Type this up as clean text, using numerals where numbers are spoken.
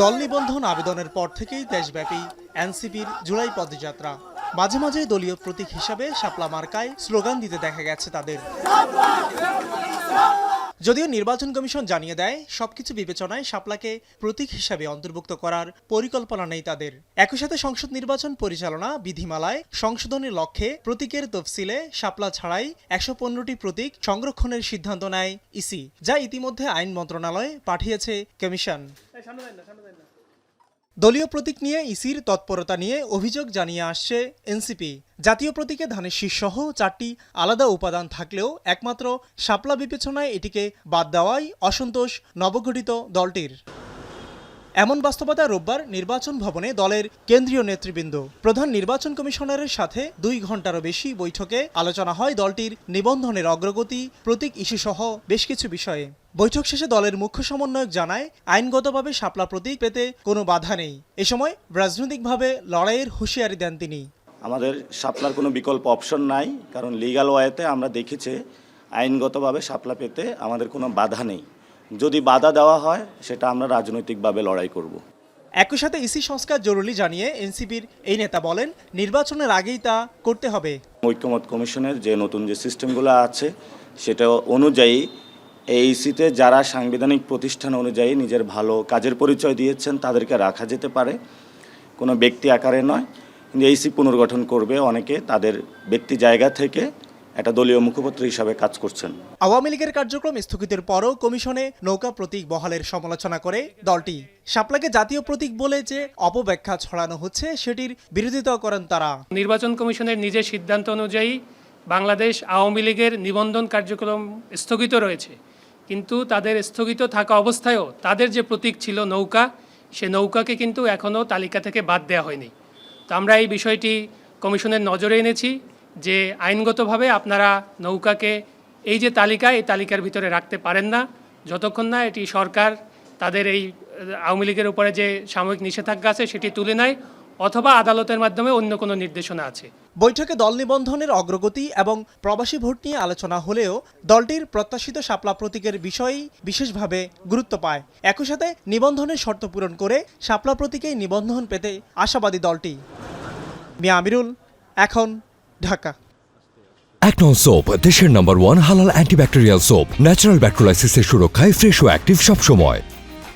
দল নিবন্ধন আবেদনের পর থেকেই দেশব্যাপী এনসিপির জুলাই পদযাত্রা। মাঝে মাঝে দলীয় প্রতীক হিসাবে শাপলা মার্কায় স্লোগান দিতে দেখা গেছে তাদের। যদিও নির্বাচন কমিশন জানিয়ে দেয় সবকিছু বিবেচনায় শাপলাকে প্রতীক হিসাবে অন্তর্ভুক্ত করার পরিকল্পনা নেই তাদের। একই সাথে সংসদ নির্বাচন পরিচালনা বিধিমালায় সংশোধনের লক্ষ্যে প্রতীকের তফসিলে শাপলা ছাড়াই ১১৫টি প্রতীক সংরক্ষণের সিদ্ধান্ত নেয় ইসি, যা ইতিমধ্যে আইন মন্ত্রণালয়ে পাঠিয়েছে কমিশন। দলীয় প্রতীক নিয়ে ইসির তৎপরতা নিয়ে অভিযোগ জানিয়ে আসছে এনসিপি। জাতীয় প্রতীকে ধানের শীষসহ 4টি আলাদা উপাদান থাকলেও একমাত্র শাপলা বিবেচনায় এটিকে বাদ দেওয়াই অসন্তোষ নবগঠিত দলটির। এমন বাস্তবতা রোববার নির্বাচন ভবনে দলের কেন্দ্রীয় নেতৃবৃন্দ, প্রধান নির্বাচন কমিশনারের সাথে 2 ঘণ্টারও বেশি বৈঠকে আলোচনা হয় দলটির নিবন্ধনের অগ্রগতি, প্রতীক ইস্যুসহ বেশ কিছু বিষয়ে। বৈঠক শেষে দলের মুখ্য সমন্বয়ক জানায়, আইনগতভাবে শাপলা প্রতীক পেতে কোনো বাধা নেই। এ সময় রাজনৈতিকভাবে লড়াইয়ের হুঁশিয়ারি দেন তিনি। আমাদের শাপলার কোনো বিকল্প অপশন নাই, কারণ লিগ্যাল ওয়েতে আমরা দেখেছি আইনগতভাবে শাপলা পেতে আমাদের কোনো বাধা নেই। যদি বাধা দেওয়া হয় সেটা আমরা রাজনৈতিকভাবে লড়াই করব। একই সাথে ইসি সংস্কার জরুরি জানিয়ে এনসিপির এই নেতা বলেন, নির্বাচনের আগেই তা করতে হবে। ঐক্যমত কমিশনের যে নতুন যে সিস্টেমগুলো আছে সেটা অনুযায়ী এই ইসিতে যারা সাংবিধানিক প্রতিষ্ঠান অনুযায়ী নিজের ভালো কাজের পরিচয় দিয়েছেন তাদেরকে রাখা যেতে পারে, কোনো ব্যক্তি আকারে নয়। কিন্তু ইসি পুনর্গঠন করবে অনেকে তাদের ব্যক্তি জায়গা থেকে একটা দলীয় মুখপাত্র হিসাবে কাজ করছেন। আওয়ামী লীগের কার্যক্রম স্থগিতের পরও কমিশনে নৌকা প্রতীক বহালের সমালোচনা করে দলটি। শাপলাকে জাতীয় প্রতীক বলে যে অপব্যাখ্যা ছড়ানো হচ্ছে সেটির বিরোধিতা করেন তারা। নির্বাচন কমিশনের নিজের সিদ্ধান্ত অনুযায়ী বাংলাদেশ আওয়ামী লীগের নিবন্ধন কার্যক্রম স্থগিত রয়েছে, কিন্তু তাদের স্থগিত থাকা অবস্থায়ও তাদের যে প্রতীক ছিল নৌকা, সে নৌকাকে কিন্তু এখনও তালিকা থেকে বাদ দেওয়া হয়নি। তো আমরা এই বিষয়টি কমিশনের নজরে এনেছি যে আইনগতভাবে আপনারা নৌকাকে এই যে তালিকা, এই তালিকার ভিতরে রাখতে পারেন না যতক্ষণ না এটি সরকার তাদের এই আওয়ামী লীগের উপরে যে সাময়িক নিষেধাজ্ঞা আছে সেটি তুলে নেয়, অথবা আদালতের মাধ্যমে অন্য কোনো নির্দেশনা আছে। বৈঠকে দল নিবন্ধনের অগ্রগতি এবং প্রবাসী ভোট নিয়ে আলোচনা হলেও দলটির প্রত্যাশিত শাপলা প্রতীকের বিষয়ই বিশেষভাবে গুরুত্ব পায়। একই সাথে নিবন্ধনের শর্ত পূরণ করে শাপলা প্রতীকেই নিবন্ধন পেতে আশাবাদী দলটি। মিয়া আমিরুল, এখন, ঢাকা। একনল সোপ, দেশের নম্বর 1 হালাল অ্যান্টিব্যাকটেরিয়াল সোপ, ন্যাচারাল ব্যাকটেরিয়ালাইসিসের সুরক্ষায় ফ্রেশ ও অ্যাক্টিভ সবসময়।